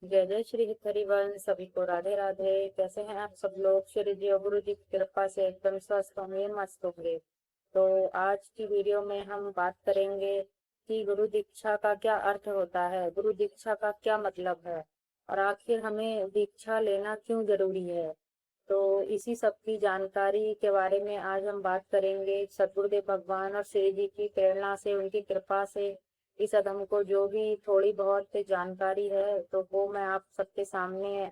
जय जय श्री हरिवंश। सभी को राधे राधे। कैसे हैं आप सब लोग? श्री जी और गुरु जी की कृपा से एकदम स्वस्थ होंगे, मस्त होंगे। तो आज की वीडियो में हम बात करेंगे कि गुरु दीक्षा का क्या अर्थ होता है, गुरु दीक्षा का क्या मतलब है, और आखिर हमें दीक्षा लेना क्यों जरूरी है। तो इसी सब की जानकारी के बारे में आज हम बात करेंगे। सद्गुरुदेव भगवान और श्री जी की प्रेरणा से, उनकी कृपा से इस अधम को जो भी थोड़ी बहुत जानकारी है तो वो मैं आप सबके सामने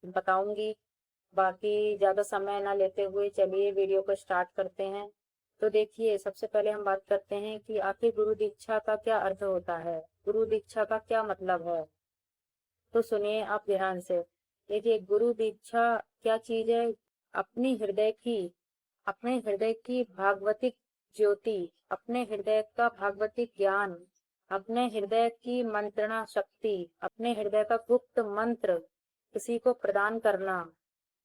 बताऊंगी। बाकी ज़्यादा समय ना लेते हुए चलिए वीडियो को स्टार्ट करते हैं। तो देखिए, सबसे पहले हम बात करते हैं कि आखिर गुरु दीक्षा का क्या अर्थ होता है, गुरु दीक्षा का क्या मतलब है। तो सुनिए आप ध्यान से। देखिए, गुरु दीक्षा क्या चीज है? अपनी हृदय की अपने हृदय की भागवतिक ज्योति, अपने हृदय का भागवतिक ज्ञान, अपने हृदय की मंत्रणा शक्ति, अपने हृदय का गुप्त मंत्र किसी को प्रदान करना।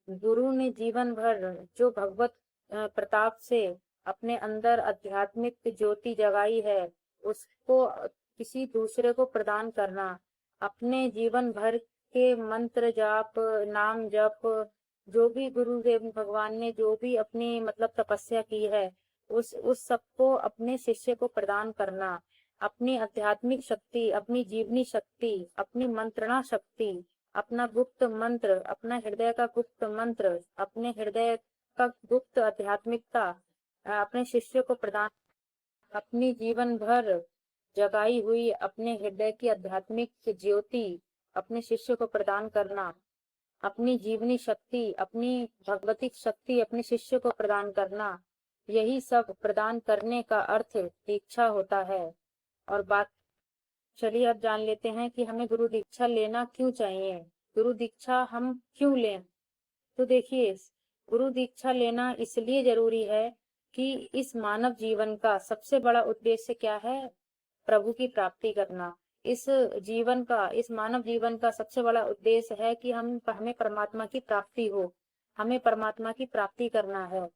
गुरु ने जीवन भर जो भगवत प्रताप से अपने अंदर आध्यात्मिक ज्योति जगाई है, उसको किसी दूसरे को प्रदान करना। अपने जीवन भर के मंत्र जाप, नाम जप, जो भी गुरुदेव भगवान ने जो भी अपनी मतलब तपस्या की है, उस सबको अपने शिष्य को प्रदान करना। अपनी आध्यात्मिक शक्ति, अपनी जीवनी शक्ति, अपनी मंत्रणा शक्ति, अपना गुप्त मंत्र, अपना हृदय का गुप्त मंत्र, अपने हृदय का गुप्त आध्यात्मिकता अपने शिष्य को प्रदान। अपनी जीवन भर जगाई हुई अपने हृदय की आध्यात्मिक ज्योति अपने शिष्य को प्रदान करना। अपनी जीवनी शक्ति, अपनी भगवतिक शक्ति अपने शिष्य को प्रदान करना। यही सब प्रदान करने का अर्थ दीक्षा होता है। और बात, चलिए अब जान लेते हैं कि हमें गुरु दीक्षा लेना क्यों चाहिए, गुरु दीक्षा हम क्यों लें। तो देखिए, गुरु दीक्षा लेना इसलिए जरूरी है कि इस मानव जीवन का सबसे बड़ा उद्देश्य क्या है? प्रभु की प्राप्ति करना। इस इस मानव जीवन का सबसे बड़ा उद्देश्य है कि हमें परमात्मा की प्राप्ति हो। हमें परमात्मा की प्राप्ति करना है।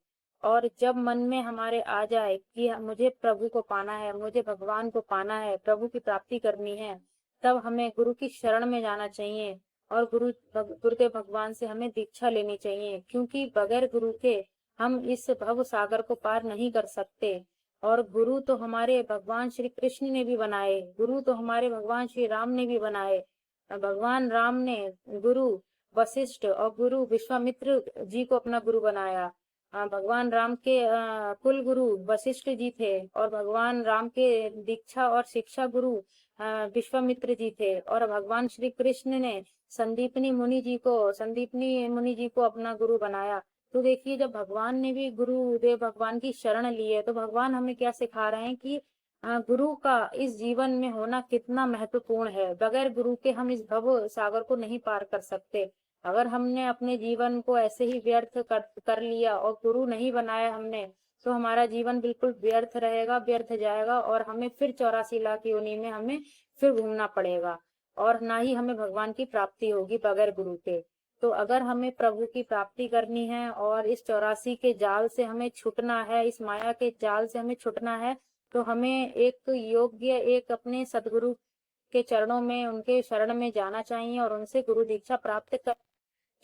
और जब मन में हमारे आ जाए कि मुझे प्रभु को पाना है, मुझे भगवान को पाना है, प्रभु की प्राप्ति करनी है, तब हमें गुरु की शरण में जाना चाहिए और गुरुदेव भगवान से हमें दीक्षा लेनी चाहिए। क्योंकि बगैर गुरु के हम इस भव सागर को पार नहीं कर सकते। और गुरु तो हमारे भगवान श्री कृष्ण ने भी बनाए, गुरु तो हमारे भगवान श्री राम ने भी बनाए। भगवान राम ने गुरु वशिष्ठ और गुरु विश्वामित्र जी को अपना गुरु बनाया। भगवान राम के कुल गुरु वशिष्ठ जी थे और भगवान राम के दीक्षा और शिक्षा गुरु विश्वामित्र जी थे। और भगवान श्री कृष्ण ने संदीपनी मुनि जी को अपना गुरु बनाया। तो देखिए, जब भगवान ने भी गुरुदेव भगवान की शरण ली है तो भगवान हमें क्या सिखा रहे हैं कि गुरु का इस जीवन में होना कितना महत्वपूर्ण है। बगैर गुरु के हम इस भव सागर को नहीं पार कर सकते। अगर हमने अपने जीवन को ऐसे ही व्यर्थ कर लिया और गुरु नहीं बनाया हमने, तो हमारा जीवन बिल्कुल व्यर्थ रहेगा, व्यर्थ जाएगा और हमें फिर 84 लाख योनि में हमें फिर घूमना पड़ेगा। और ना ही हमें भगवान की प्राप्ति होगी बगैर गुरु के। तो अगर हमें प्रभु की प्राप्ति करनी है और इस 84 के जाल से हमें छूटना है, इस माया के जाल से हमें छूटना है, तो हमें एक अपने सदगुरु के चरणों में, उनके शरण में जाना चाहिए और उनसे गुरु दीक्षा प्राप्त कर।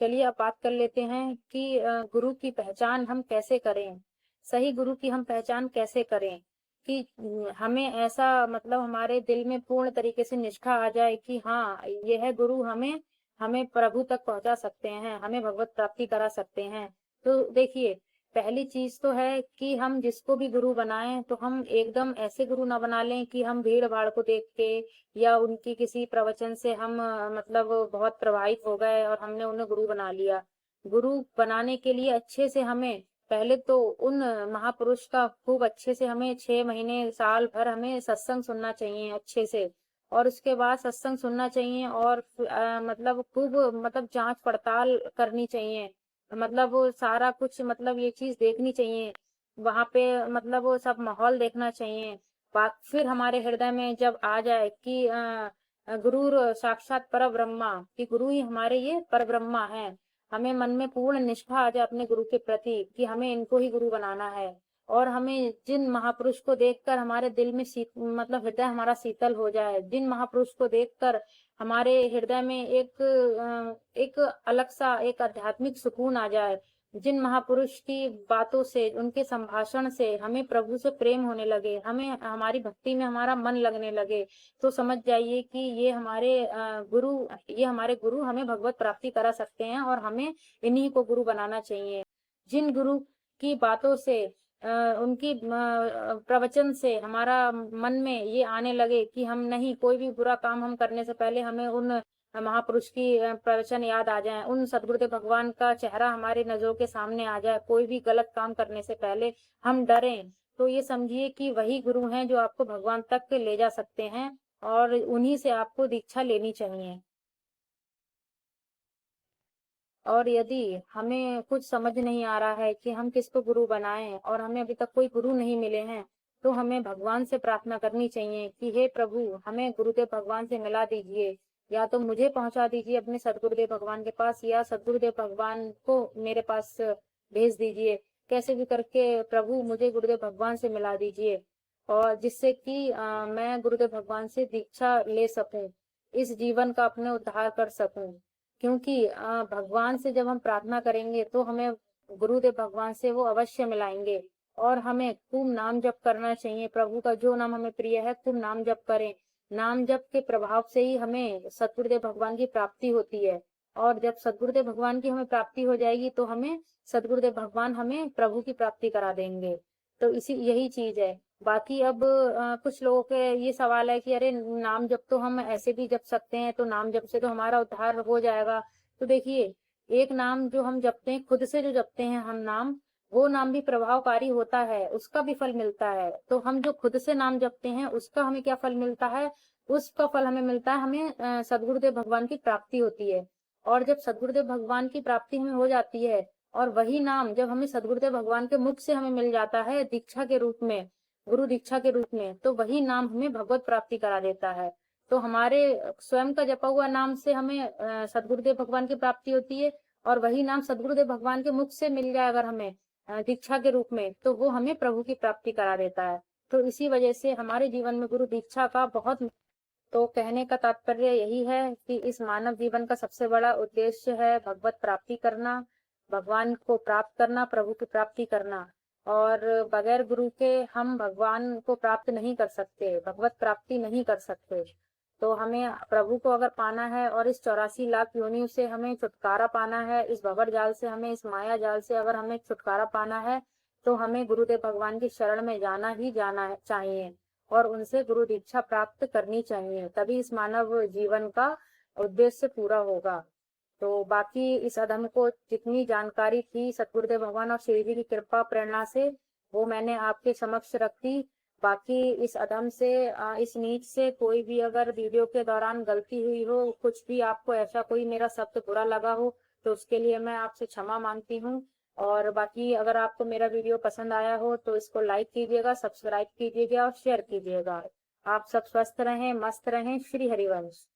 चलिए अब बात कर लेते हैं कि गुरु की पहचान हम कैसे करें, सही गुरु की हम पहचान कैसे करें कि हमें ऐसा मतलब हमारे दिल में पूर्ण तरीके से निष्ठा आ जाए कि हाँ, ये है गुरु, हमें हमें प्रभु तक पहुंचा सकते हैं, हमें भगवत प्राप्ति करा सकते हैं। तो देखिए, पहली चीज तो है कि हम जिसको भी गुरु बनाएं तो हम एकदम ऐसे गुरु ना बना लें कि हम भीड़ भाड़ को देख के या उनकी किसी प्रवचन से हम मतलब बहुत प्रभावित हो गए और हमने उन्हें गुरु बना लिया। गुरु बनाने के लिए अच्छे से हमें पहले तो उन महापुरुष का खूब अच्छे से हमें 6 महीने साल भर हमें सत्संग सुनना चाहिए अच्छे से। और उसके बाद सत्संग सुनना चाहिए और मतलब खूब मतलब जांच पड़ताल करनी चाहिए। मतलब वो सारा कुछ मतलब ये चीज देखनी चाहिए वहां पे, मतलब वो सब माहौल देखना चाहिए। बात फिर हमारे हृदय में जब आ जाए कि गुरु साक्षात पर ब्रह्मा, कि गुरु ही हमारे ये पर ब्रह्मा है, हमें मन में पूर्ण निष्ठा आ जाए अपने गुरु के प्रति कि हमें इनको ही गुरु बनाना है। और हमें जिन महापुरुष को देखकर हमारे दिल में मतलब हृदय हमारा शीतल हो जाए, जिन महापुरुष को देखकर हमारे हृदय में एक अलग सा एक आध्यात्मिक सुकून आ जाए, जिन महापुरुष की बातों से, उनके संभाषण से हमें प्रभु से प्रेम होने लगे, हमें हमारी भक्ति में हमारा मन लगने लगे, तो समझ जाइए कि ये हमारे गुरु हमें भगवत प्राप्ति करा सकते हैं और हमें इन्हीं को गुरु बनाना चाहिए। जिन गुरु की बातों से उनकी प्रवचन से हमारा मन में ये आने लगे कि हम नहीं, कोई भी बुरा काम हम करने से पहले हमें उन महापुरुष की प्रवचन याद आ जाए, उन सदगुरुदेव भगवान का चेहरा हमारे नजरों के सामने आ जाए, कोई भी गलत काम करने से पहले हम डरें, तो ये समझिए कि वही गुरु हैं जो आपको भगवान तक ले जा सकते हैं और उन्हीं से आपको दीक्षा लेनी चाहिए। और यदि हमें कुछ समझ नहीं आ रहा है कि हम किसको गुरु बनाएं और हमें अभी तक कोई गुरु नहीं मिले हैं, तो हमें भगवान से प्रार्थना करनी चाहिए कि हे प्रभु, हमें गुरुदेव भगवान से मिला दीजिए, या तो मुझे पहुंचा दीजिए अपने सदगुरुदेव भगवान के पास, या सदगुरुदेव भगवान को मेरे पास भेज दीजिए। कैसे भी करके प्रभु मुझे गुरुदेव भगवान से मिला दीजिए, और जिससे कि मैं गुरुदेव भगवान से दीक्षा ले सकूं, इस जीवन का अपने उद्धार कर सकूं। क्योंकि भगवान से जब हम प्रार्थना करेंगे तो हमें गुरुदेव भगवान से वो अवश्य मिलाएंगे, और हमें खूब नाम जप करना चाहिए। प्रभु का जो नाम हमें प्रिय है, खूब नाम जप करें। नाम जप के प्रभाव से ही हमें सतगुरुदेव भगवान की प्राप्ति होती है, और जब सतगुरुदेव भगवान की हमें प्राप्ति हो जाएगी तो हमें सतगुरुदेव भगवान हमें प्रभु की प्राप्ति करा देंगे। तो यही चीज है। बाकी अब कुछ लोगों के ये सवाल है कि अरे, नाम जप तो हम ऐसे भी जप सकते हैं, तो नाम जप से तो हमारा उद्धार हो जाएगा। तो देखिए, एक नाम जो हम जपते हैं, खुद से जो जपते हैं हम नाम, वो नाम भी प्रभावकारी होता है, उसका भी फल मिलता है। तो हम जो खुद से नाम जपते हैं उसका हमें क्या फल मिलता है? उसका फल हमें मिलता है, हमें सदगुरुदेव भगवान की प्राप्ति होती है। और जब सदगुरुदेव भगवान की प्राप्ति हमें हो जाती है, और वही नाम जब हमें सदगुरुदेव भगवान के मुख से हमें मिल जाता है दीक्षा के रूप में, गुरु दीक्षा के रूप में, तो वही नाम हमें भगवत प्राप्ति करा देता है। तो हमारे स्वयं का जपा हुआ नाम से हमें सदगुरुदेव भगवान की प्राप्ति होती है, और वही नाम सदगुरुदेव भगवान के मुख से मिल जाए अगर हमें दीक्षा के रूप में, तो वो हमें प्रभु की प्राप्ति करा देता है। तो इसी वजह से हमारे जीवन में गुरु दीक्षा का बहुत। तो कहने का तात्पर्य यही है कि इस मानव जीवन का सबसे बड़ा उद्देश्य है भगवत प्राप्ति करना, भगवान को प्राप्त करना, प्रभु की प्राप्ति करना। और बगैर गुरु के हम भगवान को प्राप्त नहीं कर सकते, भगवत प्राप्ति नहीं कर सकते। तो हमें प्रभु को अगर पाना है, और इस 84 लाख योनियों से हमें छुटकारा पाना है, इस भंवर जाल से हमें, इस माया जाल से अगर हमें छुटकारा पाना है, तो हमें गुरुदेव भगवान की शरण में जाना ही जाना चाहिए, और उनसे गुरु दीक्षा प्राप्त करनी चाहिए। तभी इस मानव जीवन का उद्देश्य पूरा होगा। तो बाकी इस अधम को जितनी जानकारी थी सतगुरुदेव भगवान और श्री जी की कृपा प्रेरणा से, वो मैंने आपके समक्ष रख दी। बाकी इस अधम से, इस नीच से कोई भी अगर वीडियो के दौरान गलती हुई हो, कुछ भी आपको ऐसा कोई मेरा शब्द बुरा लगा हो, तो उसके लिए मैं आपसे क्षमा मांगती हूँ। और बाकी अगर आपको मेरा वीडियो पसंद आया हो तो इसको लाइक कीजिएगा, सब्सक्राइब कीजिएगा और शेयर कीजिएगा। आप सब स्वस्थ रहें, मस्त रहें। श्री हरिवंश।